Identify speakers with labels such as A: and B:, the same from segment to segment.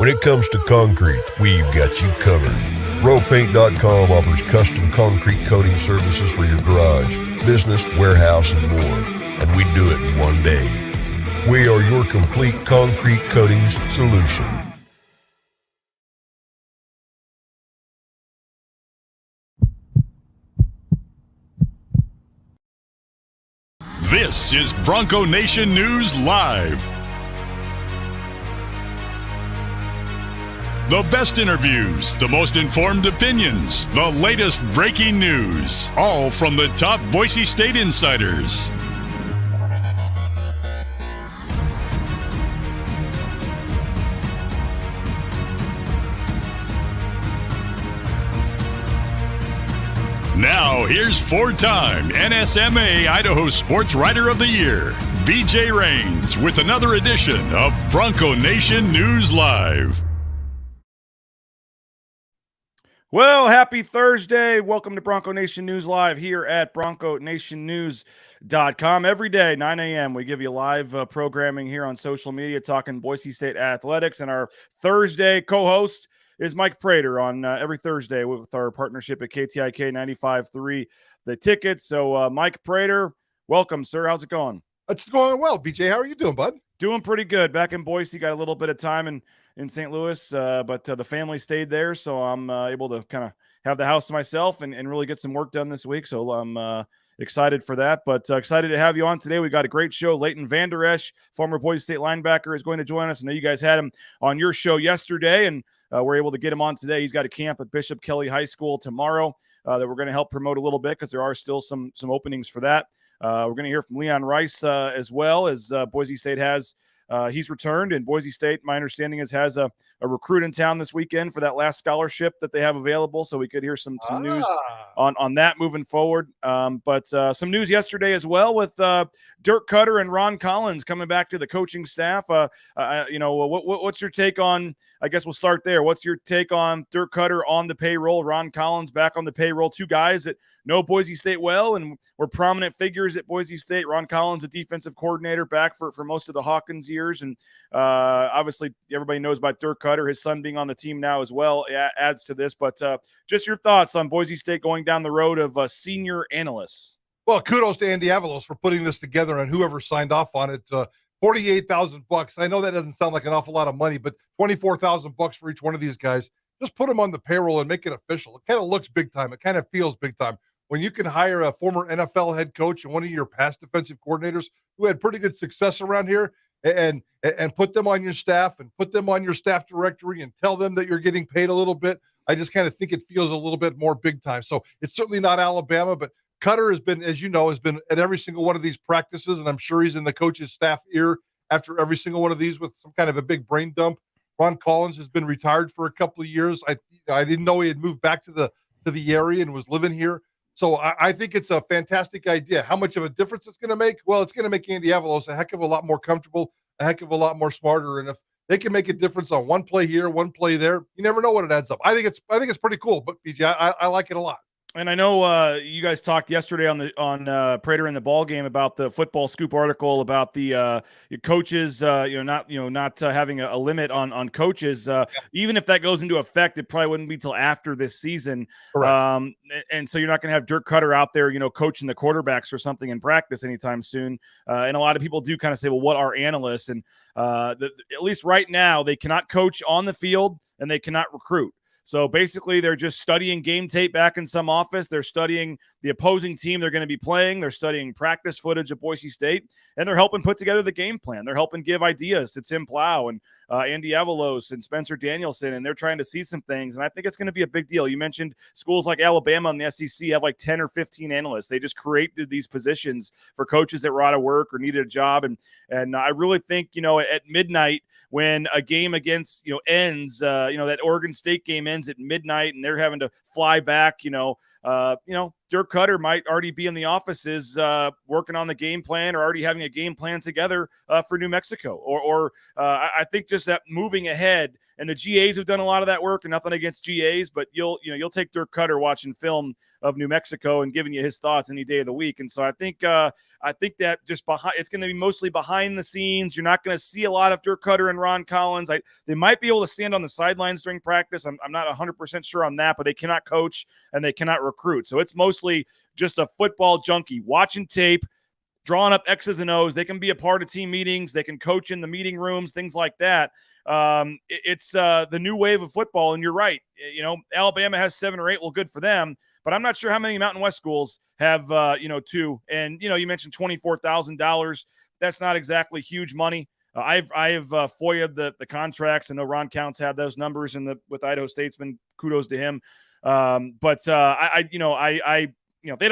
A: When it comes to concrete, we've got you covered. RowPaint.com offers custom concrete coating services for your garage, business, warehouse, and more. And we do it in one day. We are your complete concrete coatings solution.
B: This is Bronco Nation News Live. The best interviews, the most informed opinions, the latest breaking news, all from the top Boise State insiders. Now, here's four-time NSMA Idaho Sports Writer of the Year, BJ Rains, with another edition of Bronco Nation News Live.
C: Well, happy Thursday. Welcome to Bronco Nation News Live here at BroncoNationNews.com. Every day, 9 a.m., we give you live programming here on social media talking Boise State athletics. And our Thursday co-host is Mike Prater on every Thursday with our partnership at KTIK 95.3 The Ticket. So, Mike Prater, welcome, sir. How's it going?
D: It's going well, BJ. How are you doing, bud?
C: Doing pretty good. Back in Boise, got a little bit of time in St. Louis, but the family stayed there, so I'm able to kind of have the house to myself and really get some work done this week. So I'm excited for that, but excited to have you on today. We got a great show. Leighton Vander Esch, former Boise State linebacker, is going to join us. I know you guys had him on your show yesterday, and we're able to get him on today. He's got a camp at Bishop Kelly High School tomorrow that we're going to help promote a little bit because there are still some openings for that. We're going to hear from Leon Rice as well, as Boise State has. He's returned, and Boise State, my understanding is, has a recruit in town this weekend for that last scholarship that they have available. So we could hear some news on that moving forward. But some news yesterday as well with Dirk Cutter and Ron Collins coming back to the coaching staff. What's your take on? I guess we'll start there. What's your take on Dirk Cutter on the payroll, Ron Collins back on the payroll? Two guys that know Boise State well and were prominent figures at Boise State. Ron Collins, a defensive coordinator, back for most of the Hawkins years. And obviously everybody knows about Dirk Cutter. His son being on the team now as well adds to this. But just your thoughts on Boise State going down the road of senior analysts.
D: Well, kudos to Andy Avalos for putting this together and whoever signed off on it. $48,000. I know that doesn't sound like an awful lot of money, but $24,000 for each one of these guys. Just put them on the payroll and make it official. It kind of looks big time. It kind of feels big time. When you can hire a former NFL head coach and one of your past defensive coordinators who had pretty good success around here and put them on your staff and put them on your staff directory and tell them that you're getting paid a little bit, I just kind of think it feels a little bit more big time. So it's certainly not Alabama, but Cutter has been, as you know, has been at every single one of these practices, and I'm sure he's in the coach's staff ear after every single one of these with some kind of a big brain dump. Ron Collins has been retired for a couple of years. I didn't know he had moved back to the area and was living here. So I think it's a fantastic idea. How much of a difference it's going to make? Well, it's going to make Andy Avalos a heck of a lot more comfortable, a heck of a lot more smarter. And if they can make a difference on one play here, one play there, you never know what it adds up. I think it's pretty cool. But BJ, I like it a lot.
C: And I know you guys talked yesterday on Prater in the Ball Game about the Football Scoop article about the coaches, not having a limit on coaches. Even if that goes into effect, it probably wouldn't be till after this season. And so you're not going to have Dirk Cutter out there, coaching the quarterbacks or something in practice anytime soon. And a lot of people do kind of say, well, what are analysts? And at least right now, they cannot coach on the field and they cannot recruit. So basically, they're just studying game tape back in some office. They're studying the opposing team they're going to be playing. They're studying practice footage of Boise State, and they're helping put together the game plan. They're helping give ideas to Tim Plow and Andy Avalos and Spencer Danielson, and they're trying to see some things. And I think it's going to be a big deal. You mentioned schools like Alabama and the SEC have like 10 or 15 analysts. They just created these positions for coaches that were out of work or needed a job. And I really think, at midnight, when a game against, ends, that Oregon State game ends at midnight and they're having to fly back, Dirk Cutter might already be in the offices working on the game plan or already having a game plan together for New Mexico. Or I think just that moving ahead, and the GAs have done a lot of that work, and nothing against GAs, but you'll take Dirk Cutter watching film of New Mexico and giving you his thoughts any day of the week. And so I think that just it's going to be mostly behind the scenes. You're not going to see a lot of Dirk Cutter and Ron Collins. They might be able to stand on the sidelines during practice. I'm not 100% sure on that, but they cannot coach and they cannot recruit. So it's mostly just a football junkie watching tape, drawing up X's and O's. They can be a part of team meetings. They can coach in the meeting rooms, things like that. It's the new wave of football. And you're right. Alabama has 7 or 8. Well, good for them. But I'm not sure how many Mountain West schools have, 2. And, you mentioned $24,000. That's not exactly huge money. I've FOIA'd the contracts. I know Ron Counts had those numbers with Idaho Statesman. Kudos to him. They're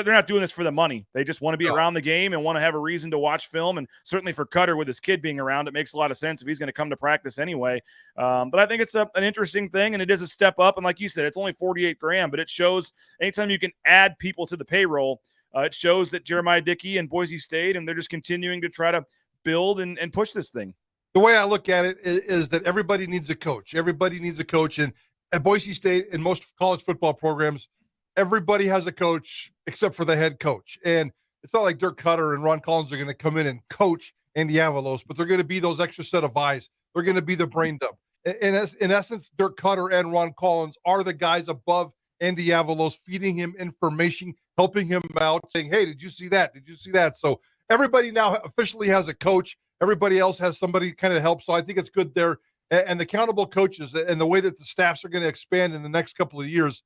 C: not doing this for the money. They just want to be around the game and want to have a reason to watch film. And certainly for Cutter, with his kid being around, it makes a lot of sense if he's going to come to practice anyway. But I think it's an interesting thing, and it is a step up. And like you said, it's only $48,000, but it shows anytime you can add people to the payroll, it shows that Jeremiah Dickey and Boise State, and they're just continuing to try to build and push this thing.
D: The way I look at it is that everybody needs a coach. Everybody needs a coach. And at Boise State and most college football programs, everybody has a coach except for the head coach. And it's not like Dirk Cutter and Ron Collins are going to come in and coach Andy Avalos, but they're going to be those extra set of eyes. They're going to be the brain dump. In essence, Dirk Cutter and Ron Collins are the guys above Andy Avalos, feeding him information, helping him out, saying, hey, did you see that? Did you see that? So everybody now officially has a coach. Everybody else has somebody kind of help. So I think it's good there. And the accountable coaches and the way that the staffs are going to expand in the next couple of years,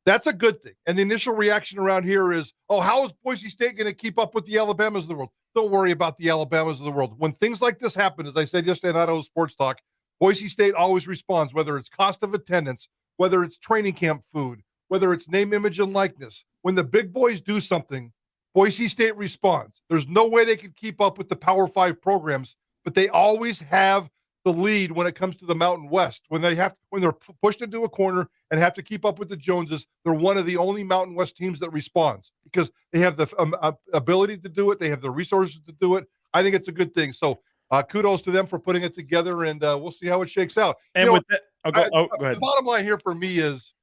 D: that's a good thing. And the initial reaction around here is, how is Boise State going to keep up with the Alabamas of the world? Don't worry about the Alabamas of the world. When things like this happen, as I said yesterday in Idaho Sports Talk, Boise State always responds, whether it's cost of attendance, whether it's training camp food, whether it's name, image, and likeness. When the big boys do something, Boise State responds. There's no way they can keep up with the Power 5 programs, but they always have the lead when it comes to the Mountain West. When they're pushed into a corner and have to keep up with the Joneses, they're one of the only Mountain West teams that responds because they have the ability to do it. They have the resources to do it. I think it's a good thing. So kudos to them for putting it together, and we'll see how it shakes out.
C: And go ahead.
D: The bottom line here for me is,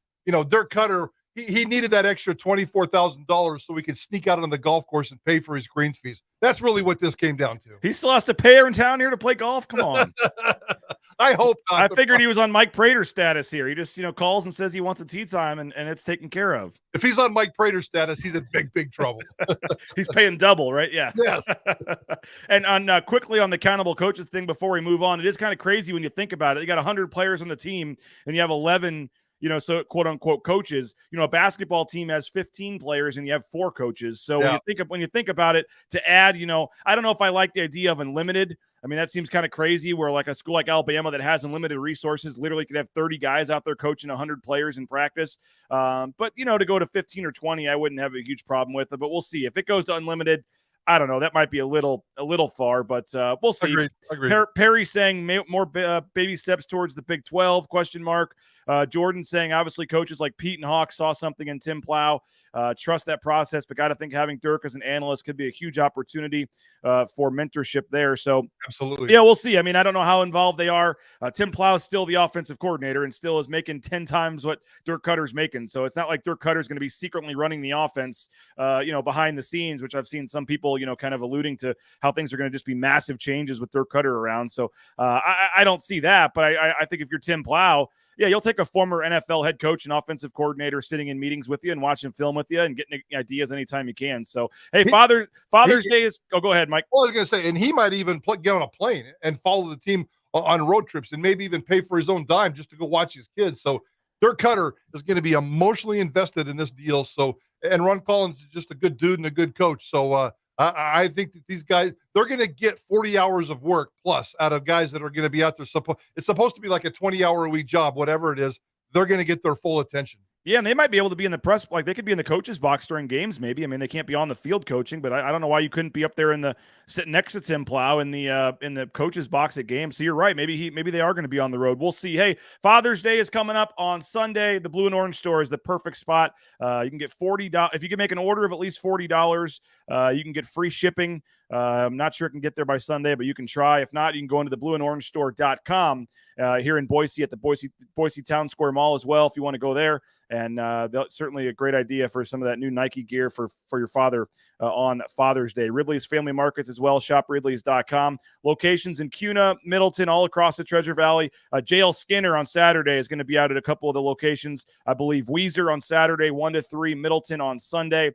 D: Dirk Cutter, he needed that extra $24,000 so he could sneak out on the golf course and pay for his greens fees. That's really what this came down to.
C: He still has to pay her in town here to play golf. Come on.
D: I hope not.
C: I figured he was on Mike Prater status here. He just, calls and says he wants a tee time, and it's taken care of.
D: If he's on Mike Prater status, he's in big, big trouble.
C: He's paying double, right? Yeah.
D: Yes.
C: And quickly on the accountable coaches thing before we move on, it is kind of crazy when you think about it. You got 100 players on the team, and you have 11 so quote unquote coaches. A basketball team has 15 players and you have 4 coaches. So when you think about it, to add, I don't know if I like the idea of unlimited. I mean, that seems kind of crazy where like a school like Alabama that has unlimited resources literally could have 30 guys out there coaching 100 players in practice. But to go to 15 or 20, I wouldn't have a huge problem with it, but we'll see. If it goes to unlimited, I don't know. That might be a little far, but we'll see.
D: Agreed.
C: Perry saying more baby steps towards the Big 12, ? Jordan saying obviously coaches like Pete and Hawk saw something in Tim Plow. Trust that process, but got to think having Dirk as an analyst could be a huge opportunity for mentorship there. So
D: absolutely.
C: Yeah, we'll see. I mean, I don't know how involved they are. Tim Plow is still the offensive coordinator and still is making 10 times what Dirk Cutter's making. So it's not like Dirk Cutter's going to be secretly running the offense, behind the scenes, which I've seen some people, kind of alluding to how things are going to just be massive changes with Dirk Cutter around. So I don't see that, but I think if you're Tim Plow, you'll take a former NFL head coach and offensive coordinator sitting in meetings with you and watching film with you and getting ideas anytime you can. So, hey, Father's Day is – go ahead, Mike.
D: Well, I was going to say, and he might even get on a plane and follow the team on road trips and maybe even pay for his own dime just to go watch his kids. So Dirk Cutter is going to be emotionally invested in this deal. So, and Ron Collins is just a good dude and a good coach. So, I think that these guys, they're going to get 40 hours of work plus out of guys that are going to be out there. It's supposed to be like a 20-hour-a-week job, whatever it is. They're going to get their full attention.
C: Yeah, and they might be able to be in the press, like they could be in the coach's box during games, maybe. I mean, they can't be on the field coaching, but I don't know why you couldn't be up there sitting next to Tim Plow in the coach's box at games. So you're right. Maybe they are going to be on the road. We'll see. Hey, Father's Day is coming up on Sunday. The Blue and Orange store is the perfect spot. You can get $40 if you can make an order of at least $40. You can get free shipping. I'm not sure it can get there by Sunday, but you can try. If not, you can go into the blueandorange.store.com here in Boise at the Boise Town Square Mall as well if you want to go there. And certainly a great idea for some of that new Nike gear for your father on Father's Day. Ridley's Family Markets as well. Shop Ridley's.com. Locations in Cuna, Middleton, all across the Treasure Valley. JL Skinner on Saturday is going to be out at a couple of the locations. I believe Weezer on Saturday, 1 to 3, Middleton on Sunday.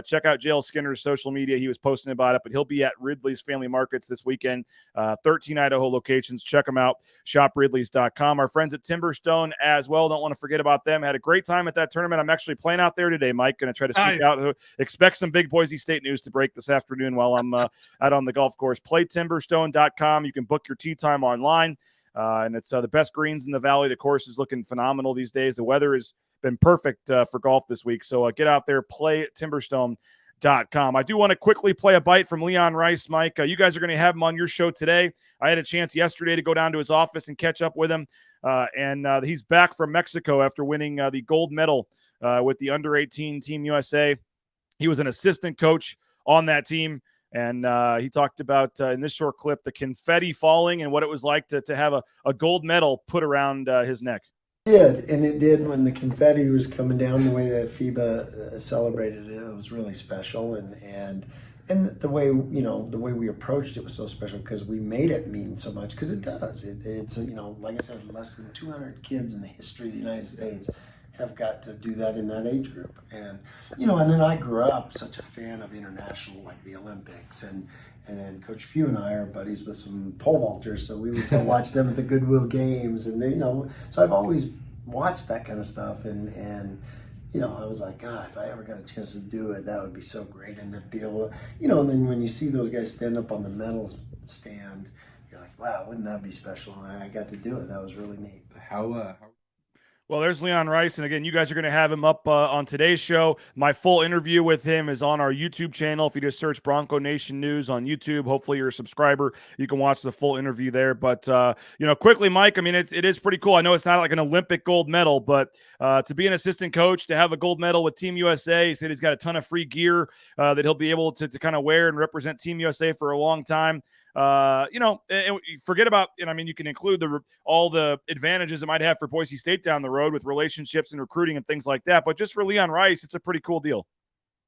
C: Check out JL Skinner's social media. He was posting about it, but he'll be at Ridley's Family Markets this weekend. 13 Idaho locations. Check them out. Shop Ridley's.com. Our friends at Timberstone as well. Don't want to forget about them. Had a great time at that tournament. I'm actually playing out there today, Mike. Going to try to sneak out. Expect some big Boise State news to break this afternoon while I'm out on the golf course. PlayTimberstone.com. You can book your tee time online, and it's the best greens in the valley. The course is looking phenomenal these days. The weather has been perfect for golf this week, so get out there, PlayTimberstone.com. I do want to quickly play a bite from Leon Rice, Mike. You guys are going to have him on your show today. I had a chance yesterday to go down to his office and catch up with him. And he's back from Mexico after winning the gold medal with the under-18 Team USA. He was an assistant coach on that team, and he talked about, in this short clip, the confetti falling and what it was like to have a gold medal put around his neck.
E: It did when the confetti was coming down, the way that FIBA celebrated it. It was really special, and the way we approached it was so special because we made it mean so much, because it does. It's like I said, less than 200 kids in the history of the United States have got to do that in that age group, and then I grew up such a fan of international, like the Olympics, and then Coach Few and I are buddies with some pole vaulters, so we would go watch them at the Goodwill Games, and so I've always watched that kind of stuff, and I was like, God, if I ever got a chance to do it, that would be so great. And to be able to, and then when you see those guys stand up on the medal stand, you're like, wow, wouldn't that be special? And I got to do it. That was really neat.
C: Well, there's Leon Rice. And again, you guys are going to have him up on today's show. My full interview with him is on our YouTube channel. If you just search Bronco Nation News on YouTube, hopefully you're a subscriber. You can watch the full interview there. But, quickly, Mike, I mean, it is pretty cool. I know it's not like an Olympic gold medal, but to be an assistant coach, to have a gold medal with Team USA, he said he's got a ton of free gear that he'll be able to kind of wear and represent Team USA for a long time. And forget about, you can include all the advantages it might have for Boise State down the road with relationships and recruiting and things like that. But just for Leon Rice, it's a pretty cool deal.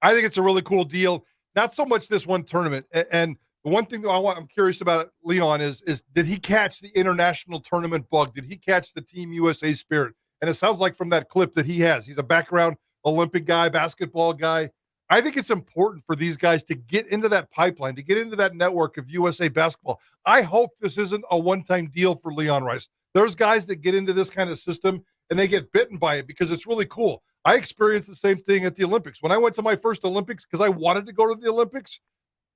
D: I think it's a really cool deal. Not so much this one tournament. And the one thing that I'm curious about Leon is did he catch the international tournament bug? Did he catch the Team USA spirit? And it sounds like from that clip that he has. He's a background Olympic guy, basketball guy. I think it's important for these guys to get into that pipeline, to get into that network of USA basketball. I hope this isn't a one-time deal for Leon Rice. There's guys that get into this kind of system and they get bitten by it because it's really cool. I experienced the same thing at the Olympics. When I went to my first Olympics, because I wanted to go to the Olympics,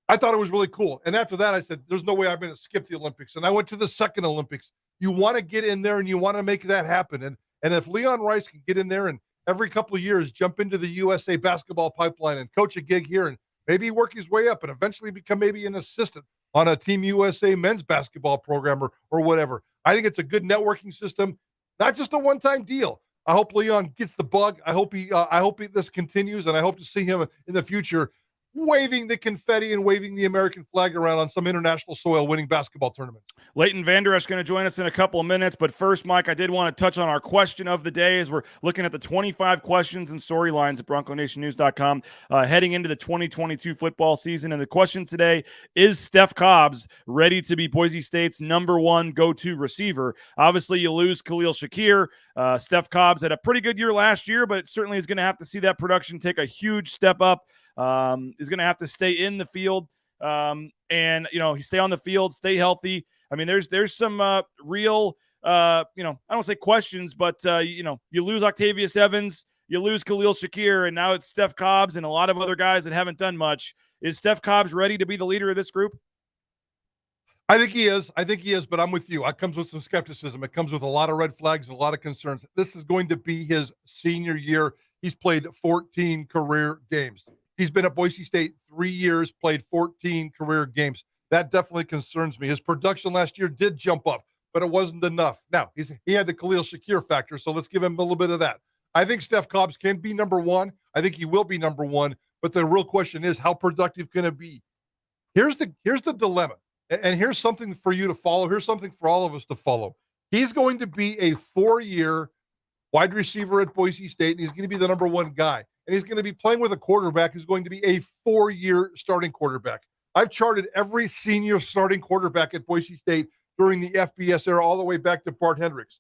D: I thought it was really cool. And after that, I said, there's no way I'm going to skip the Olympics. And I went to the second Olympics. You want to get in there and you want to make that happen. And if Leon Rice can get in there and every couple of years jump into the USA basketball pipeline and coach a gig here and maybe work his way up and eventually become maybe an assistant on a Team USA men's basketball program or whatever. I think it's a good networking system, not just a one-time deal. I hope Leon gets the bug. I hope this continues, and I hope to see him in the future waving the confetti and waving the American flag around on some international soil, winning basketball tournaments.
C: Leighton Vander Esch going to join us in a couple of minutes. But first, Mike, I did want to touch on our question of the day as we're looking at the 25 questions and storylines at BroncoNationNews.com heading into the 2022 football season. And the question today is, Steph Cobbs ready to be Boise State's #1 go-to receiver? Obviously, you lose Khalil Shakir. Steph Cobbs had a pretty good year last year, but certainly is going to have to see that production take a huge step up. Is going to have to stay in the field and, he stay on the field, stay healthy. I mean, there's some real, I don't say questions, but, you lose Octavius Evans, you lose Khalil Shakir, and now it's Steph Cobbs and a lot of other guys that haven't done much. Is Steph Cobbs ready to be the leader of this group?
D: I think he is. But I'm with you. It comes with some skepticism. It comes with a lot of red flags and a lot of concerns. This is going to be his senior year. He's played 14 career games. He's been at Boise State 3 years, played 14 career games. That definitely concerns me. His production last year did jump up, but it wasn't enough. Now, he had the Khalil Shakir factor, so let's give him a little bit of that. I think Steph Cobbs can be number one. I think he will be number one, but the real question is, how productive can it be? Here's the dilemma, and here's something for you to follow. Here's something for all of us to follow. He's going to be a 4-year wide receiver at Boise State, and he's going to be the number one guy. And he's going to be playing with a quarterback who's going to be a 4-year starting quarterback. I've charted every senior starting quarterback at Boise State during the FBS era all the way back to Bart Hendricks.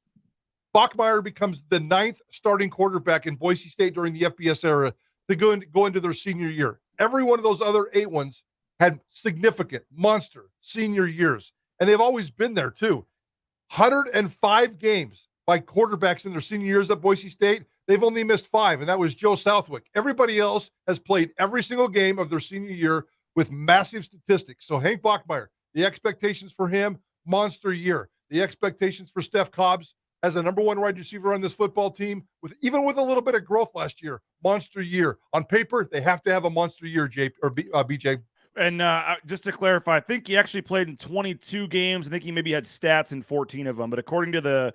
D: Bachmeier becomes the 9th starting quarterback in Boise State during the FBS era to go into their senior year. Every one of those other 8 ones had significant monster senior years, and they've always been there too. 105 games by quarterbacks in their senior years at Boise State. They've only missed 5, and that was Joe Southwick. Everybody else has played every single game of their senior year with massive statistics. So Hank Bachmeier, the expectations for him, monster year. The expectations for Steph Cobbs as a number one wide receiver on this football team, even with a little bit of growth last year, monster year. On paper, they have to have a monster year, BJ.
C: And just to clarify, I think he actually played in 22 games. I think he maybe had stats in 14 of them. But according to the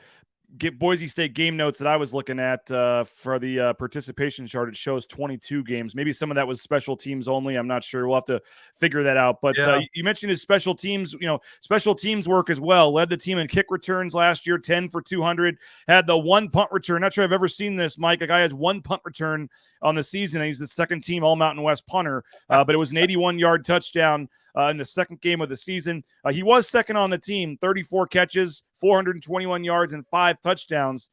C: Boise State game notes that I was looking at for the participation chart, it shows 22 games. Maybe some of that was special teams only. I'm not sure. We'll have to figure that out. But you mentioned his special teams, special teams work as well. Led the team in kick returns last year, 10 for 200. Had the 1 punt return. Not sure I've ever seen this, Mike. A guy has 1 punt return on the season, and he's the second team All Mountain West punter. But it was an 81-yard touchdown in the second game of the season. He was second on the team, 34 catches, 421 yards, and 5 touchdowns.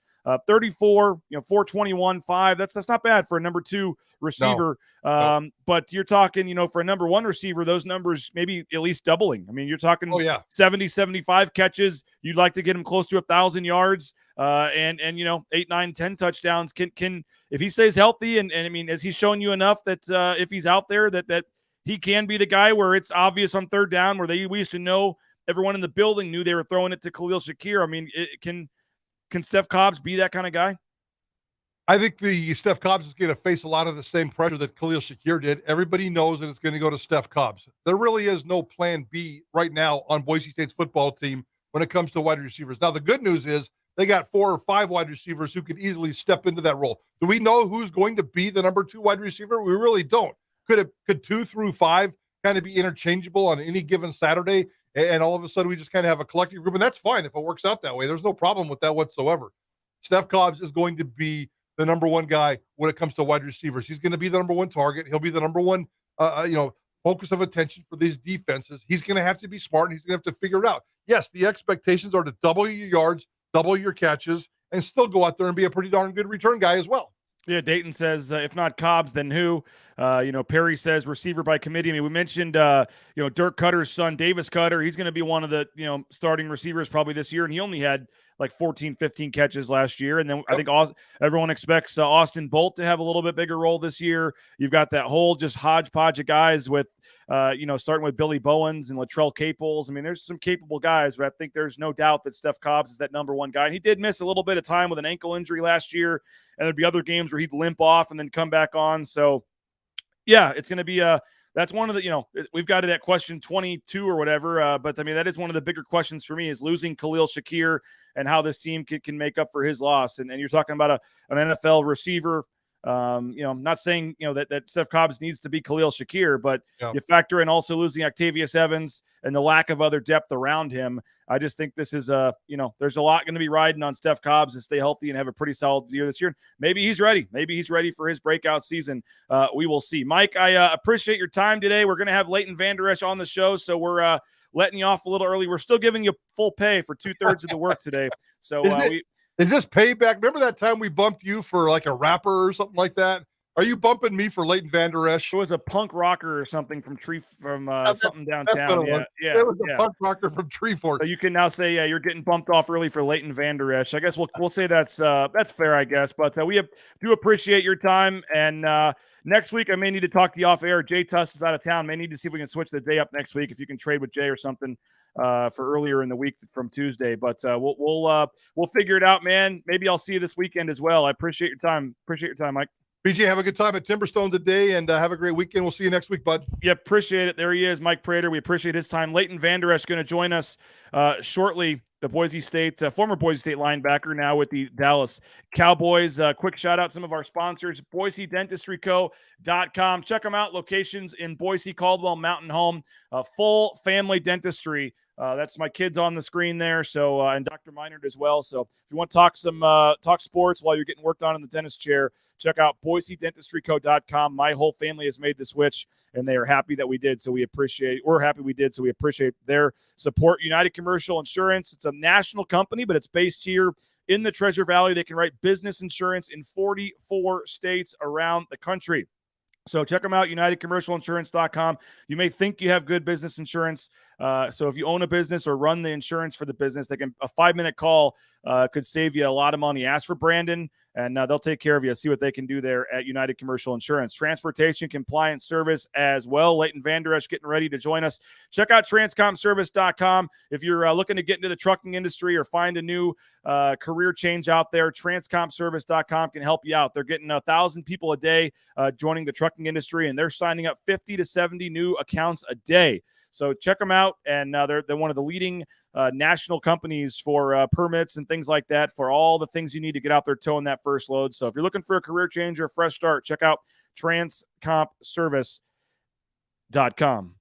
C: 34, 421, 5. That's not bad for a number 2 receiver. No. But you're talking, for a number 1 receiver, those numbers maybe at least doubling. I mean, you're talking 70, 75 catches. You'd like to get him close to 1,000 yards, and 8, 9, 10 touchdowns. Can if he stays healthy, and I mean, has he shown you enough that if he's out there that he can be the guy where it's obvious on third down, where we used to know everyone in the building knew they were throwing it to Khalil Shakir? I mean, can Steph Cobbs be that kind of guy?
D: I think the Steph Cobbs is going to face a lot of the same pressure that Khalil Shakir did. Everybody knows that it's going to go to Steph Cobbs. There really is no plan B right now on Boise State's football team when it comes to wide receivers. Now, the good news is they got 4 or 5 wide receivers who could easily step into that role. Do we know who's going to be the number 2 wide receiver? We really don't. Could 2 through 5 kind of be interchangeable on any given Saturday, and all of a sudden we just kind of have a collective group, and that's fine if it works out that way. There's no problem with that whatsoever. Steph Cobbs is going to be the number 1 guy when it comes to wide receivers. He's going to be the number 1 target. He'll be the number 1, focus of attention for these defenses. He's going to have to be smart, and he's going to have to figure it out. Yes, the expectations are to double your yards, double your catches, and still go out there and be a pretty darn good return guy as well.
C: Yeah, Dayton says, if not Cobbs, then who? Perry says receiver by committee. I mean, we mentioned, Dirk Cutter's son, Davis Cutter. He's going to be one of the, starting receivers probably this year. And he only had like 14, 15 catches last year. And then I think everyone expects Austin Bolt to have a little bit bigger role this year. You've got that whole just hodgepodge of guys with, starting with Billy Bowens and Latrell Caples. I mean, there's some capable guys, but I think there's no doubt that Steph Cobbs is that number 1 guy. And he did miss a little bit of time with an ankle injury last year, and there'd be other games where he'd limp off and then come back on. So, yeah, it's going to be that's one of the, we've got it at question 22 or whatever. But I mean, that is one of the bigger questions for me, is losing Khalil Shakir and how this team can make up for his loss. And you're talking about an NFL receiver. I'm not saying, that Steph Cobbs needs to be Khalil Shakir, but you factor in also losing Octavius Evans and the lack of other depth around him. I just think this is there's a lot going to be riding on Steph Cobbs to stay healthy and have a pretty solid year this year. Maybe he's ready. Maybe he's ready for his breakout season. We will see. Mike, I appreciate your time today. We're going to have Leighton Vander Esch on the show, so we're letting you off a little early. We're still giving you full pay for 2/3 of the work today. So
D: is this payback? Remember that time we bumped you for like a rapper or something like that? Are you bumping me for Leighton Vander Esch?
C: It was a punk rocker or something from something
D: That's
C: downtown.
D: what it was.
C: Yeah.
D: It was a punk rocker from Treefort.
C: So you can now say, yeah, you're getting bumped off early for Leighton Vander Esch. I guess we'll say that's fair, I guess. But we do appreciate your time. And next week, I may need to talk to you off air. Jay Tuss is out of town. May need to see if we can switch the day up next week. If you can trade with Jay or something for earlier in the week from Tuesday. But we'll figure it out, man. Maybe I'll see you this weekend as well. I appreciate your time. Appreciate your time, Mike.
D: BJ, have a good time at Timberstone today, and have a great weekend. We'll see you next week, bud.
C: Yeah, appreciate it. There he is, Mike Prater. We appreciate his time. Leighton Vander Esch going to join us shortly. The Boise State, former Boise State linebacker, now with the Dallas Cowboys. Quick shout out some of our sponsors, BoiseDentistryCo.com. Check them out. Locations in Boise, Caldwell, Mountain Home, full family dentistry. That's my kids on the screen there. So, and Dr. Meinert as well. So if you want to talk sports while you're getting worked on in the dentist chair, check out BoiseDentistryCo.com. My whole family has made the switch, and they are happy that we did. So we're happy we did. So we appreciate their support. United Commercial Insurance. It's a national company, but it's based here in the Treasure Valley. They can write business insurance in 44 states around the country. So check them out, UnitedCommercialInsurance.com. You may think you have good business insurance. So if you own a business or run the insurance for the business, a 5-minute call could save you a lot of money. Ask for Brandon, and they'll take care of you. See what they can do there at United Commercial Insurance. Transportation compliance service as well. Leighton Vander Esch getting ready to join us. Check out TranscomService.com. If you're looking to get into the trucking industry or find a new career change out there, TranscomService.com can help you out. They're getting 1,000 people a day joining the trucking industry, and they're signing up 50 to 70 new accounts a day. So check them out, and they're one of the leading national companies for permits and things like that for all the things you need to get out there towing that first load. So if you're looking for a career change or a fresh start, check out TranscomService.com.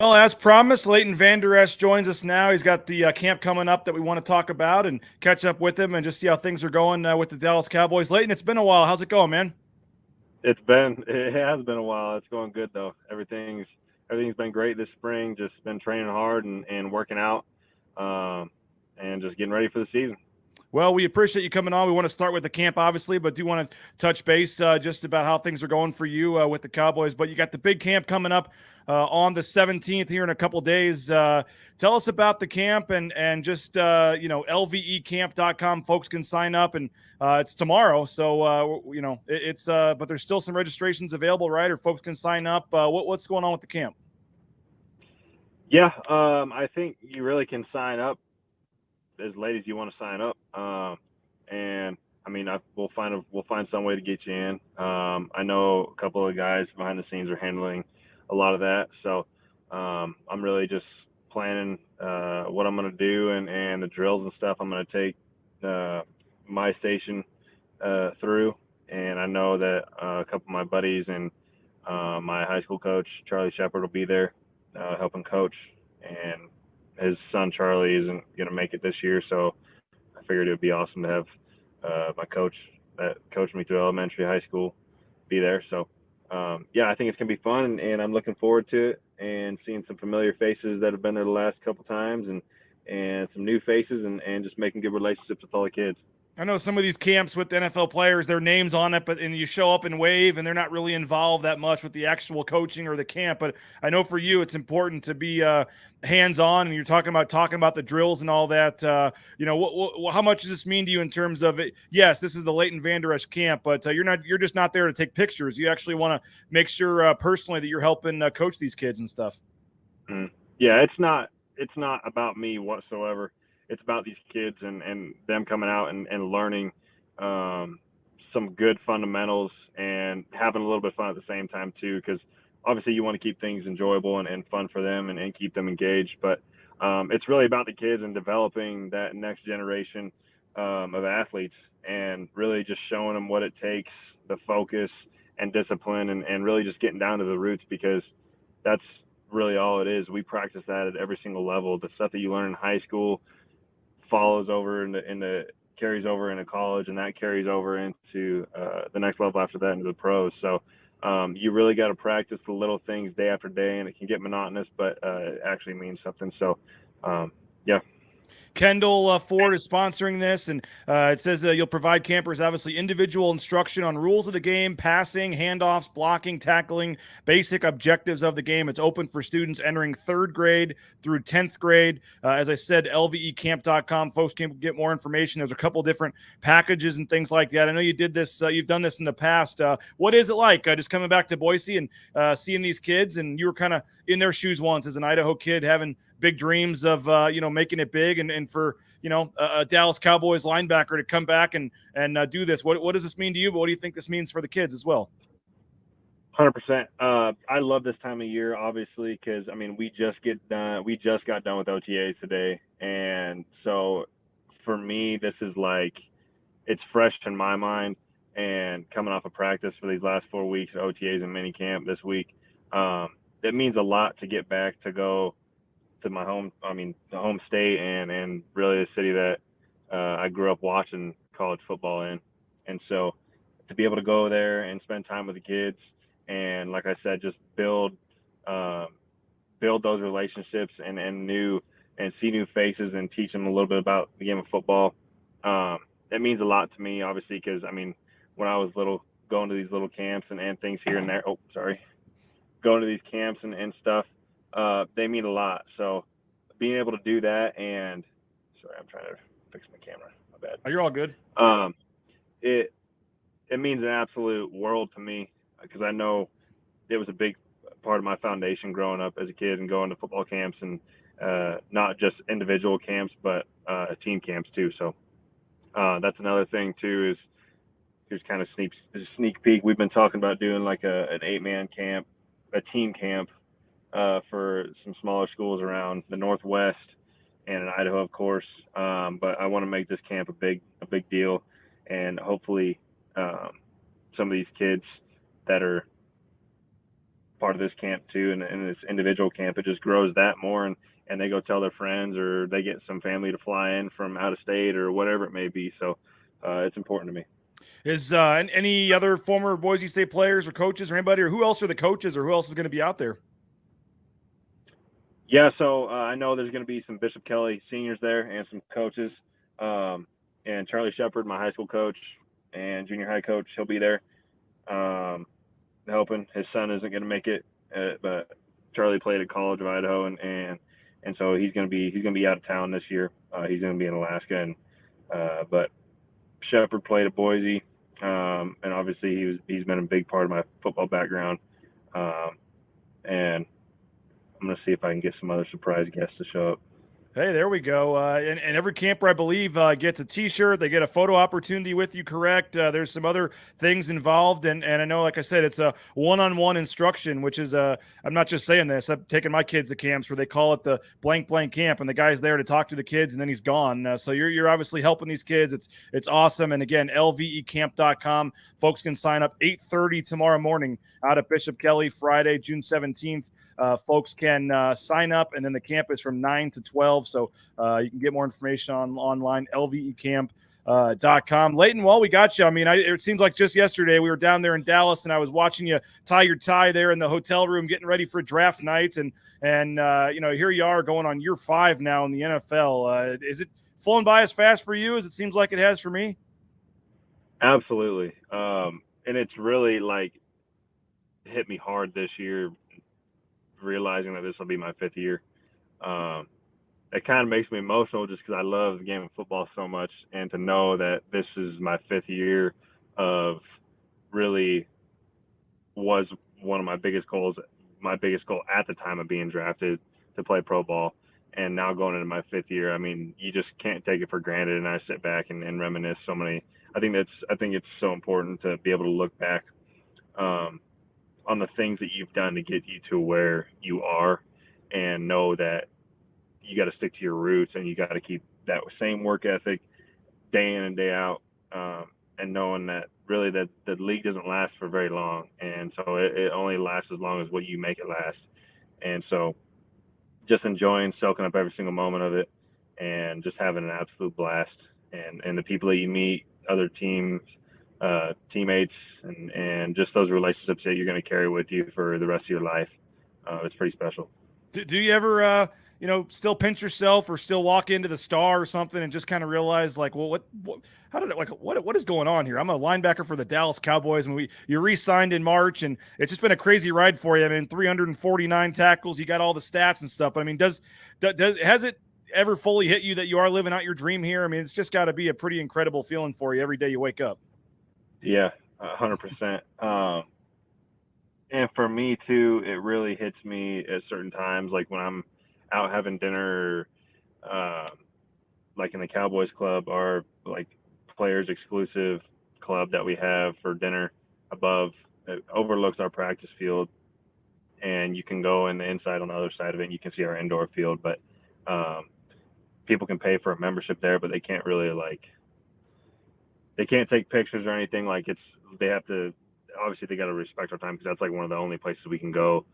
C: Well, as promised, Leighton Vander Esch joins us now. He's got the camp coming up that we want to talk about and catch up with him and just see how things are going with the Dallas Cowboys. Leighton, it's been a while. How's it going, man?
F: It has been a while. It's going good, though. Everything's been great this spring. Just been training hard and working out and just getting ready for the season.
C: Well, we appreciate you coming on. We want to start with the camp, obviously, but do want to touch base just about how things are going for you with the Cowboys. But you got the big camp coming up on the 17th here in a couple days. Tell us about the camp and just, lvecamp.com. Folks can sign up, and it's tomorrow. So, it's but there's still some registrations available, right? Or folks can sign up. What's going on with the camp?
F: Yeah, I think you really can sign up as late as you want to sign up. And I mean, we'll find some way to get you in. I know a couple of guys behind the scenes are handling a lot of that. So, I'm really just planning, what I'm going to do and the drills and stuff I'm going to take, my station, through. And I know that, a couple of my buddies and, my high school coach, Charlie Shepard, will be there, helping coach, and his son Charlie isn't going to make it this year, so I figured it would be awesome to have my coach that coached me through elementary, high school, be there. So, I think it's going to be fun, and I'm looking forward to it and seeing some familiar faces that have been there the last couple times and some new faces and just making good relationships with all the kids.
C: I know some of these camps with NFL players, their names on it, and you show up and wave, and they're not really involved that much with the actual coaching or the camp. But I know for you, it's important to be hands-on, and you're talking about the drills and all that. How much does this mean to you in terms of it? Yes, this is the Leighton Vander Esch camp, but you're just not there to take pictures. You actually want to make sure personally that you're helping coach these kids and stuff.
F: Yeah, it's not about me whatsoever. It's about these kids and them coming out and learning some good fundamentals and having a little bit of fun at the same time too, because obviously you want to keep things enjoyable and fun for them and keep them engaged. But it's really about the kids and developing that next generation of athletes and really just showing them what it takes, the focus and discipline and really just getting down to the roots, because that's really all it is. We practice that at every single level. The stuff that you learn in high school follows over carries over into college, and that carries over into the next level after that, into the pros. So you really got to practice the little things day after day, and it can get monotonous, but it actually means something. So, yeah.
C: Kendall Ford is sponsoring this, and it says you'll provide campers obviously individual instruction on rules of the game, passing, handoffs, blocking, tackling, basic objectives of the game. It's open for students entering 3rd grade through 10th grade. As I said, lvecamp.com. Folks can get more information. There's a couple different packages and things like that. I know you did this. You've done this in the past. What is it like just coming back to Boise and seeing these kids? And you were kind of in their shoes once as an Idaho kid, having big dreams of making it big, and for a Dallas Cowboys linebacker to come back and do this. What does this mean to you? But what do you think this means for the kids as well?
F: 100%. I love this time of year, obviously, because we just got done with OTAs today, and so for me, this is like it's fresh in my mind. And coming off of practice for these last 4 weeks, OTAs and minicamp this week, it means a lot to get back to go to my home, the home state and really the city that I grew up watching college football in. And so to be able to go there and spend time with the kids and, like I said, just build those relationships and see new faces and teach them a little bit about the game of football. It means a lot to me, obviously, because, when I was little, going to these little camps and things here and there, going to these camps and stuff, they mean a lot. So being able to do that, and sorry, I'm trying to fix my camera. My bad.
C: Oh, you're all good.
F: It means an absolute world to me because I know it was a big part of my foundation growing up as a kid and going to football camps and not just individual camps, but team camps too. So that's another thing too is here's kind of sneak peek. We've been talking about doing like an 8-man camp, a team camp for some smaller schools around the Northwest and in Idaho, of course. But I want to make this camp a big deal, and hopefully some of these kids that are part of this camp too, and this individual camp, it just grows that more, and they go tell their friends, or they get some family to fly in from out of state or whatever it may be. So it's important to me.
C: Is any other former Boise State players or coaches or anybody, or who else are the coaches, or who else is going to be out there?
F: Yeah, so I know there's going to be some Bishop Kelly seniors there and some coaches. And Charlie Shepard, my high school coach and junior high coach, he'll be there helping. His son isn't going to make it, but Charlie played at College of Idaho, and so he's going to be out of town this year. He's going to be in Alaska, but Shepard played at Boise, and obviously he's been a big part of my football background, and I'm going to see if I can get some other surprise guests to show up.
C: Hey, there we go. And every camper, I believe, gets a T-shirt. They get a photo opportunity with you, correct? There's some other things involved. And I know, like I said, it's a one-on-one instruction, which is I'm not just saying this. I've taken my kids to camps where they call it the blank camp, and the guy's there to talk to the kids, and then he's gone. So you're obviously helping these kids. It's awesome. And again, lvecamp.com. Folks can sign up 8:30 tomorrow morning out of Bishop Kelly, Friday, June 17th. Folks can sign up, and then the camp is from 9 to 12. So you can get more information online, lvecamp.com. Leighton, while we got you, it seems like just yesterday we were down there in Dallas, and I was watching you tie your tie there in the hotel room, getting ready for draft night, and here you are going on year 5 now in the NFL. Is it flowing by as fast for you as it seems like it has for me?
F: Absolutely, and it's really hit me hard this year, realizing that this will be my 5th year. It kind of makes me emotional just because I love the game of football so much, and to know that this is my 5th year of really was one of my biggest goals at the time of being drafted to play pro ball, and now going into my 5th year, you just can't take it for granted. And I sit back and reminisce so many. I think it's so important to be able to look back on the things that you've done to get you to where you are, and know that you got to stick to your roots, and you got to keep that same work ethic day in and day out, and knowing that really that the league doesn't last for very long, and so it only lasts as long as what you make it last. And so just enjoying soaking up every single moment of it, and just having an absolute blast, and the people that you meet, other teams, teammates, and just those relationships that you're going to carry with you for the rest of your life. It's pretty special.
C: Do you ever still pinch yourself or still walk into the Star or something and just kind of realize like, well, what is going on here? I'm a linebacker for the Dallas Cowboys, and you re-signed in March, and it's just been a crazy ride for you. I mean, 349 tackles, you got all the stats and stuff. But I mean, has it ever fully hit you that you are living out your dream here? I mean, it's just got to be a pretty incredible feeling for you every day you wake up.
F: Yeah, 100%. And for me too, it really hits me at certain times, like when I'm out having dinner, like in the Cowboys Club, or like players exclusive club that we have for dinner above. It overlooks our practice field, and you can go in the inside on the other side of it, and you can see our indoor field. But people can pay for a membership there, but they can't really they can't take pictures or anything. Like they have to, obviously they got to respect our time, because that's like one of the only places we can go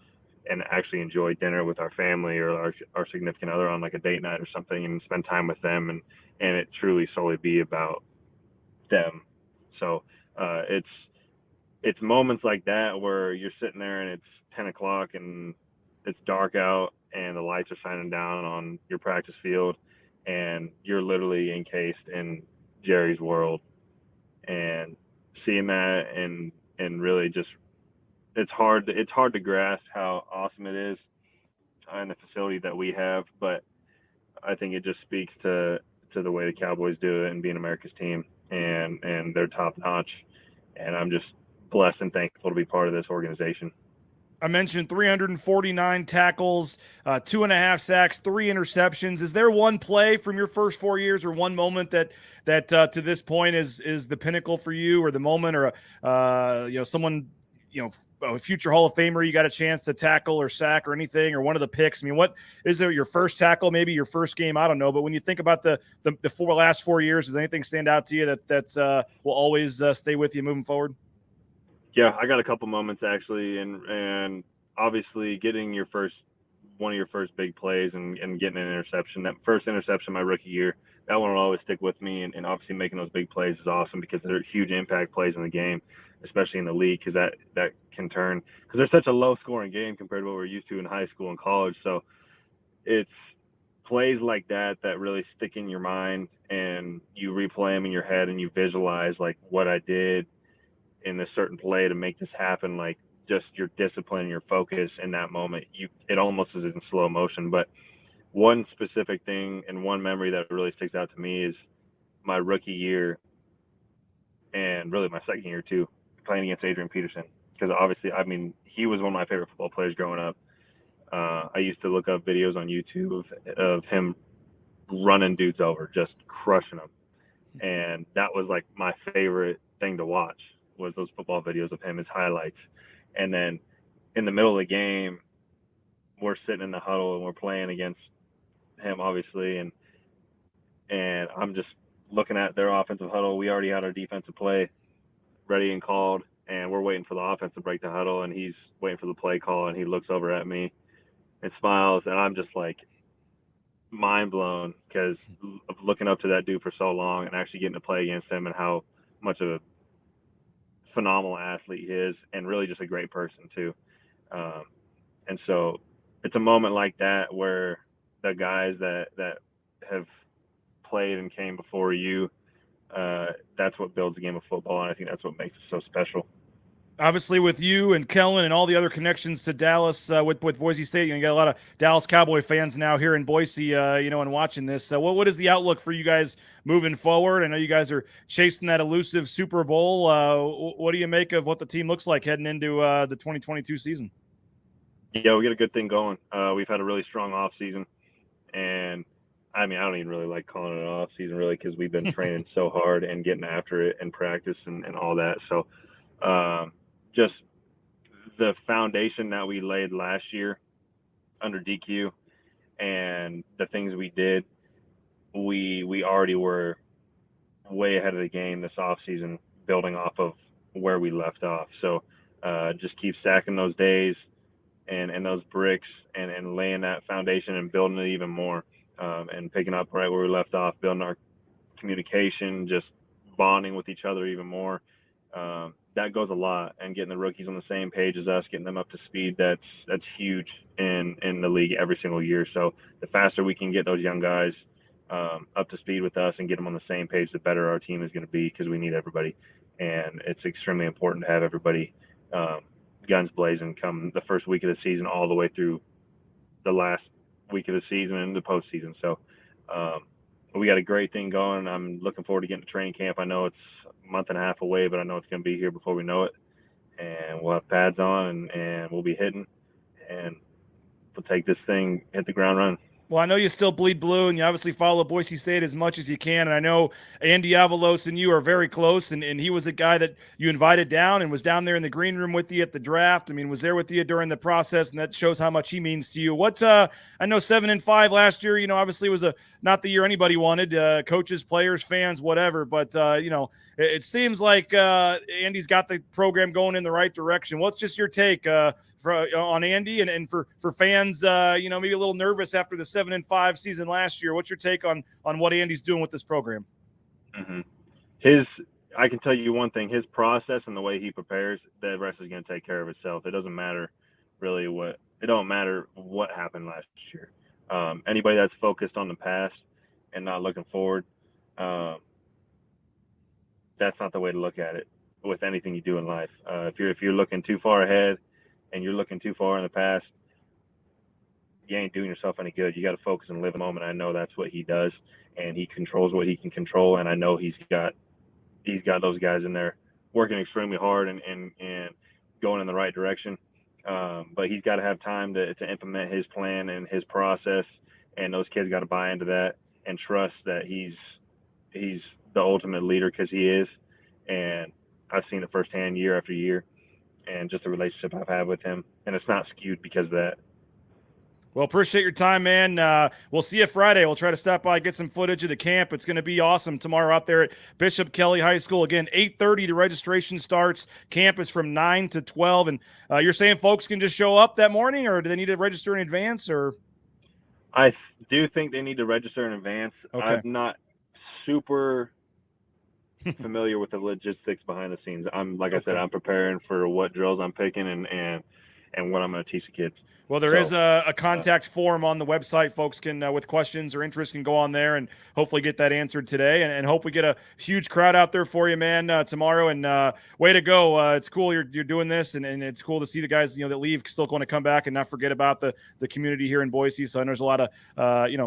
F: and actually enjoy dinner with our family or our significant other on like a date night or something, and spend time with them, and it truly solely be about them. So it's moments like that where you're sitting there and it's 10 o'clock and it's dark out and the lights are shining down on your practice field, and you're literally encased in Jerry's world, and seeing that and really just, it's hard to grasp how awesome it is in the facility that we have. But I think it just speaks to the way the Cowboys do it and being America's team, and they're top notch. And I'm just blessed and thankful to be part of this organization.
C: I mentioned 349 tackles, 2.5 sacks, 3 interceptions. Is there one play from your first 4 years, or one moment that to this point is the pinnacle for you, or the moment, or someone, a future Hall of Famer you got a chance to tackle or sack or anything, or one of the picks? I mean, what is there, your first tackle, maybe your first game? I don't know. But when you think about the last 4 years, does anything stand out to you that will always stay with you moving forward?
F: Yeah, I got a couple moments actually, and obviously getting one of your first big plays and getting an interception. That first interception my rookie year, that one will always stick with me. And obviously making those big plays is awesome, because they're huge impact plays in the game, especially in the league, because that can turn, because they're such a low scoring game compared to what we're used to in high school and college. So it's plays like that really stick in your mind, and you replay them in your head and you visualize like what I did in a certain play to make this happen. Like just your discipline, your focus in that moment, it almost is in slow motion. But one specific thing and one memory that really sticks out to me is my rookie year, and really my second year too, playing against Adrian Peterson, because obviously, I mean, he was one of my favorite football players growing up. I used to look up videos on YouTube of him running dudes over, just crushing them, and that was like my favorite thing to watch, was those football videos of him, his highlights. And then in the middle of the game, we're sitting in the huddle and we're playing against him, obviously, and I'm just looking at their offensive huddle. We already had our defensive play ready and called, and we're waiting for the offense to break the huddle, and he's waiting for the play call, and he looks over at me and smiles, and I'm just like mind blown, because of looking up to that dude for so long and actually getting to play against him, and how much of a phenomenal athlete he is, and really just a great person too. And so it's a moment like that where the guys that have played and came before you, that's what builds the game of football, and I think that's what makes it so special.
C: Obviously, with you and Kellen and all the other connections to Dallas with Boise State, you got a lot of Dallas Cowboy fans now here in Boise, and watching this. What is the outlook for you guys moving forward? I know you guys are chasing that elusive Super Bowl. What do you make of what the team looks like heading into the 2022 season?
F: Yeah, we got a good thing going. We've had a really strong off season, and I mean, I don't even really like calling it an off season, really, because we've been training so hard and getting after it and practice and all that. So, just the foundation that we laid last year under DQ and the things we did, we already were way ahead of the game this off season, building off of where we left off. So, just keep stacking those days and those bricks and laying that foundation and building it even more, and picking up right where we left off, building our communication, just bonding with each other even more. that goes a lot, and getting the rookies on the same page as us, getting them up to speed, that's huge in the league every single year. So the faster we can get those young guys up to speed with us and get them on the same page, the better our team is going to be, because we need everybody. And it's extremely important to have everybody guns blazing come the first week of the season all the way through the last week of the season and the postseason. So we got a great thing going. I'm looking forward to getting to training camp. I know it's a month and a half away, but I know it's going to be here before we know it. And we'll have pads on, and we'll be hitting, and we'll take this thing, hit the ground running.
C: Well, I know you still bleed blue, and you obviously follow Boise State as much as you can. And I know Andy Avalos and you are very close, and he was a guy that you invited down and was down there in the green room with you at the draft. I mean, was there with you during the process, and that shows how much he means to you. What I know 7-5 last year, obviously was not the year anybody wanted, coaches, players, fans, whatever. But, it seems like Andy's got the program going in the right direction. What's just your take on Andy and for fans, maybe a little nervous after the 7-5 season last year? What's your take on what Andy's doing with this program?
F: Mm-hmm. I can tell you one thing, his process and the way he prepares, the rest is going to take care of itself. It doesn't matter really what happened last year. Anybody that's focused on the past and not looking forward, that's not the way to look at it with anything you do in life. If you're looking too far ahead and you're looking too far in the past, you ain't doing yourself any good. You got to focus and live the moment. I know that's what he does, and he controls what he can control. And I know he's got those guys in there working extremely hard and going in the right direction. But he's got to have time to implement his plan and his process, and those kids got to buy into that and trust that he's the ultimate leader, because he is. And I've seen it firsthand year after year, and just the relationship I've had with him, and it's not skewed because of that.
C: Well, appreciate your time, man. We'll see you Friday. We'll try to stop by, get some footage of the camp. It's going to be awesome tomorrow out there at Bishop Kelly High School. Again, 8:30 the registration starts. Camp is from 9 to 12. And you're saying folks can just show up that morning, or do they need to register in advance? Or
F: I do think they need to register in advance.
C: Okay.
F: I'm not super familiar with the logistics behind the scenes. I said, I'm preparing for what drills I'm picking and what I'm going to teach the kids.
C: Well, there is a contact form on the website. Folks can, with questions or interest, can go on there and hopefully get that answered today. And hope we get a huge crowd out there for you, man, tomorrow. And way to go. It's cool you're doing this, and it's cool to see the guys, that leave still going to come back and not forget about the community here in Boise. So I know there's a lot of,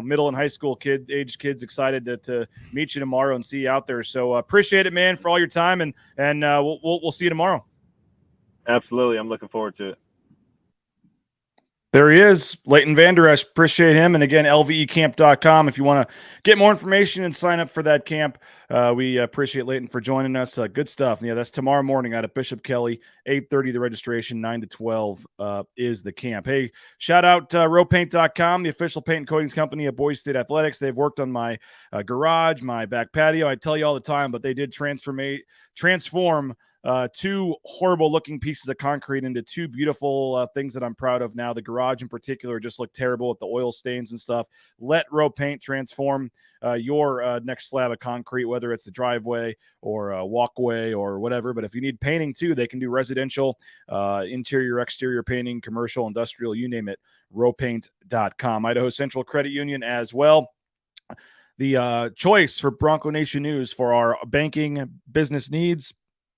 C: middle and high school aged kids excited to meet you tomorrow and see you out there. So appreciate it, man, for all your time. And we'll see you tomorrow.
F: Absolutely. I'm looking forward to it.
C: There he is, Leighton Vander Esch. Appreciate him. And again, lvecamp.com if you want to get more information and sign up for that camp. We appreciate Leighton for joining us. Good stuff. Yeah, that's tomorrow morning out at Bishop Kelly, 8:30 the registration, 9 to 12 is the camp. Hey, shout out rowpaint.com, the official paint and coatings company of Boise State Athletics. They've worked on my garage, my back patio. I tell you all the time, but they did transform two horrible looking pieces of concrete into two beautiful things that I'm proud of now. The garage in particular just looked terrible with the oil stains and stuff. Let Row Paint transform your next slab of concrete, whether it's the driveway or a walkway or whatever. But if you need painting too, they can do residential, interior, exterior painting, commercial, industrial, you name it. Rowpaint.com. Idaho Central Credit Union as well. The choice for Bronco Nation News for our banking business needs.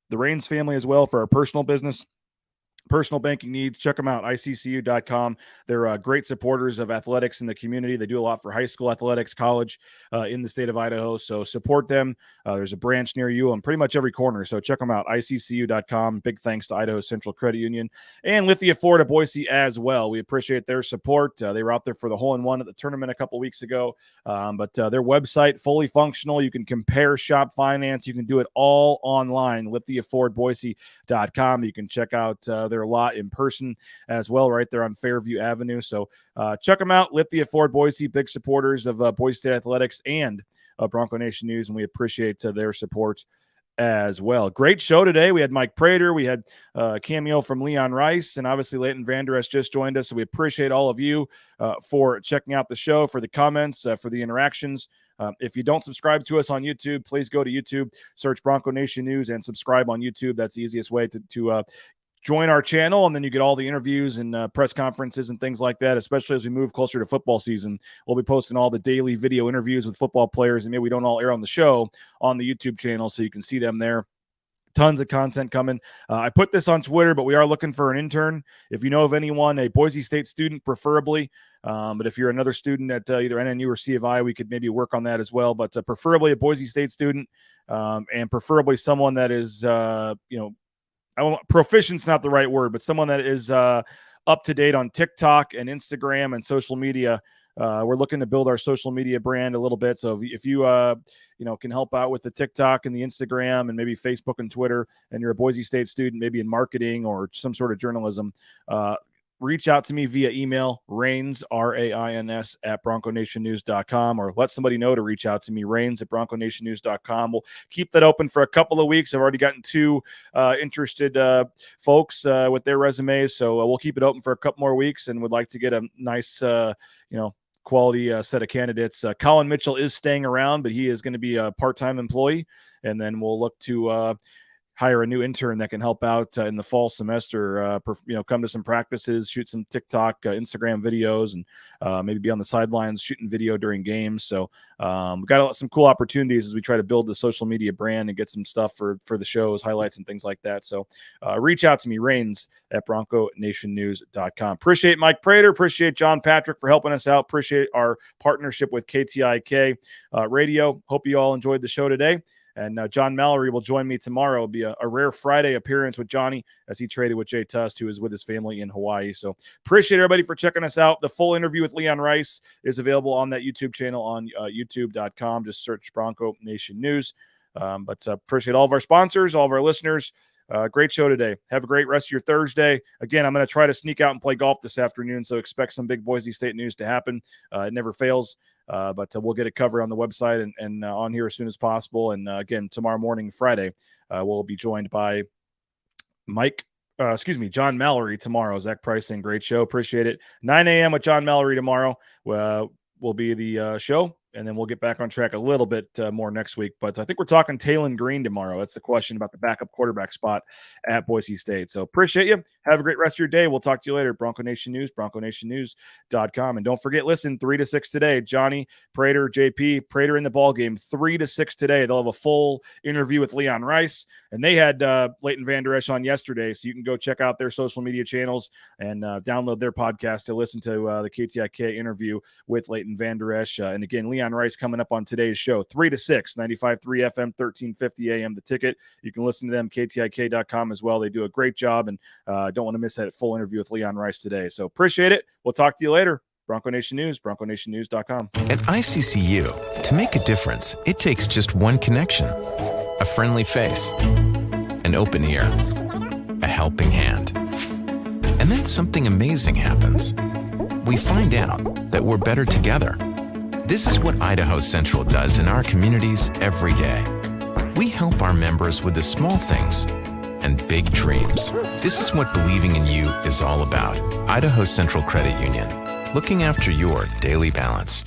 C: The Rains family as well for our personal banking needs. Check them out, iccu.com. They're great supporters of athletics in the community. They do a lot for high school athletics, college in the state of Idaho. So support them. There's a branch near you on pretty much every corner. So check them out, iccu.com. Big thanks to Idaho Central Credit Union and Lithia Ford of Boise as well. We appreciate their support. They were out there for the hole-in-one at the tournament a couple weeks ago. But their website, fully functional. You can compare, shop, finance. You can do it all online, lithiafordboise.com. You can check out their lot in person as well, right there on Fairview Avenue. So check them out. Lithia Ford Boise, big supporters of Boise State Athletics and Bronco Nation News, and we appreciate their support as well. Great show today. We had Mike Prater. We had a cameo from Leon Rice, and obviously Leighton Vander Esch just joined us. So we appreciate all of you for checking out the show, for the comments, for the interactions If you don't subscribe to us on YouTube, please go to YouTube, search Bronco Nation News, and subscribe on YouTube. That's the easiest way to join our channel, and then you get all the interviews and press conferences and things like that, especially as we move closer to football season. We'll be posting all the daily video interviews with football players, and maybe we don't all air on the show on the YouTube channel, so you can see them there. Tons of content coming. I put this on Twitter, but we are looking for an intern. If you know of anyone, a Boise State student preferably, but if you're another student at either NNU or C of I, we could maybe work on that as well, but preferably a Boise State student, and preferably someone that is, proficient's not the right word, but someone that is up to date on TikTok and Instagram and social media. We're looking to build our social media brand a little bit. So if you can help out with the TikTok and the Instagram and maybe Facebook and Twitter, and you're a Boise State student, maybe in marketing or some sort of journalism, reach out to me via email, Rains, RAINS, at BroncoNationNews.com, or let somebody know to reach out to me, Rains at BroncoNationNews.com. We'll keep that open for a couple of weeks. I've already gotten 2 interested folks with their resumes, so we'll keep it open for a couple more weeks, and would like to get a nice, quality set of candidates. Colin Mitchell is staying around, but he is going to be a part-time employee, and then we'll look to hire a new intern that can help out in the fall semester, come to some practices, shoot some TikTok, Instagram videos, and maybe be on the sidelines shooting video during games. So we've got some cool opportunities as we try to build the social media brand and get some stuff for the shows, highlights, and things like that. So reach out to me, Rains at BroncoNationNews.com. Appreciate Mike Prater. Appreciate John Patrick for helping us out. Appreciate our partnership with KTIK Radio. Hope you all enjoyed the show today. And John Mallory will join me tomorrow. It'll be a rare Friday appearance with Johnny as he traded with Jay Tust, who is with his family in Hawaii. So appreciate everybody for checking us out. The full interview with Leon Rice is available on that YouTube channel on youtube.com. Just search Bronco Nation News. But appreciate all of our sponsors, all of our listeners. Great show today. Have a great rest of your Thursday. Again, I'm going to try to sneak out and play golf this afternoon, so expect some big Boise State news to happen. It never fails. But we'll get it covered on the website and on here as soon as possible. And again, tomorrow morning, Friday, we'll be joined by John Mallory tomorrow. Zach Pricing, great show. Appreciate it. 9 a.m. with John Mallory tomorrow will be the show. And then we'll get back on track a little bit more next week. But I think we're talking Talon Green tomorrow. That's the question about the backup quarterback spot at Boise State. So appreciate you. Have a great rest of your day. We'll talk to you later. Bronco Nation News, BroncoNationNews.com. And don't forget, listen, 3 to 6 today. Johnny, Prater, JP, Prater in the ball game, 3 to 6 today. They'll have a full interview with Leon Rice. And they had Leighton Vander Esch on yesterday. So you can go check out their social media channels and download their podcast to listen to the KTIK interview with Leighton Vander Esch. And again, Leon Rice coming up on today's show, 3 to 6, 95.3 FM, 1350 AM, The Ticket. You can listen to them, KTIK.com as well. They do a great job, and don't want to miss that full interview with Leon Rice today. So appreciate it. We'll talk to you later. Bronco Nation News, BroncoNationNews.com.
G: At ICCU, to make a difference, it takes just one connection, a friendly face, an open ear, a helping hand. And then something amazing happens. We find out that we're better together. This is what Idaho Central does in our communities every day. We help our members with the small things and big dreams. This is what believing in you is all about. Idaho Central Credit Union, looking after your daily balance.